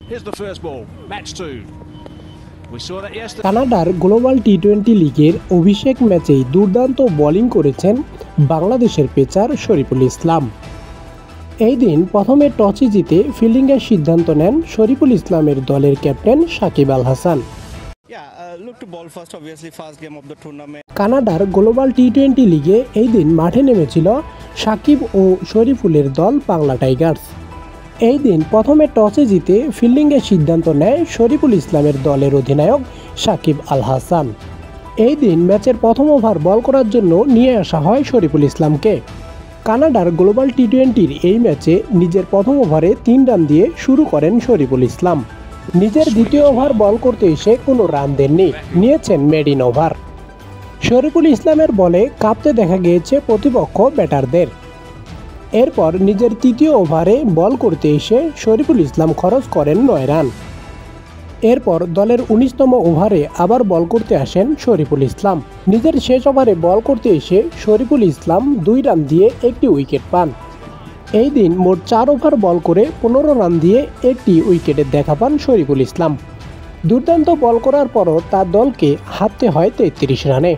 Here's the first ball. Match 2. We saw that yesterday. কানাডার global টি-20 লিগের অভিষেক ম্যাচেই দুর্দান্ত বোলিং করেছেন বাংলাদেশের পেসার শরীফুল ইসলাম। এই দিন প্রথমে টসে জিতে ফিল্ডিংয়ের সিদ্ধান্ত নেন শরীফুল ইসলামের দলের ক্যাপ্টেন সাকিব আল হাসান। কানাডার গ্লোবাল টি-20 লিগে এই দিন মাঠে নেমেছিল সাকিব ও শরীফুলের দল বাংলা টাইগার্স। এই দিন প্রথমে টসে জিতে ফিল্ডিংয়ের সিদ্ধান্ত নেয় শরীফুল ইসলামের দলের অধিনায়ক সাকিব আল হাসান। এই দিন ম্যাচের প্রথম ওভার বল করার জন্য নিয়ে আসা হয় শরীফুল ইসলামকে। কানাডার গ্লোবাল টি-20-র এই ম্যাচে নিজের প্রথম ওভারে 3 রান দিয়ে শুরু করেন শরীফুল ইসলাম। নিজের দ্বিতীয় ওভার বল করতে এসে কোনো রান দেননি, নিয়েছেন মেডিন ওভার। শরীফুল ইসলামের বলে কাঁপতে দেখা গিয়েছে প্রতিপক্ষ ব্যাটারদের। এরপর নিজের তৃতীয় ওভারে বল করতে এসে শরীফুল ইসলাম খরচ করেন 9 রান। এরপর দলের 19তম ওভারে আবার বল করতে আসেন শরীফুল ইসলাম। নিজের শেষ ওভারে বল করতে এসে শরীফুল ইসলাম 2 রান দিয়ে একটি উইকেট পান। এই দিন মোট 4 ওভার বল করে 15 রান দিয়ে একটি উইকেটের দেখা পান শরীফুল ইসলাম। দুর্দান্ত বল করার পরও তার দলকে হারতে হয় 33 রানে।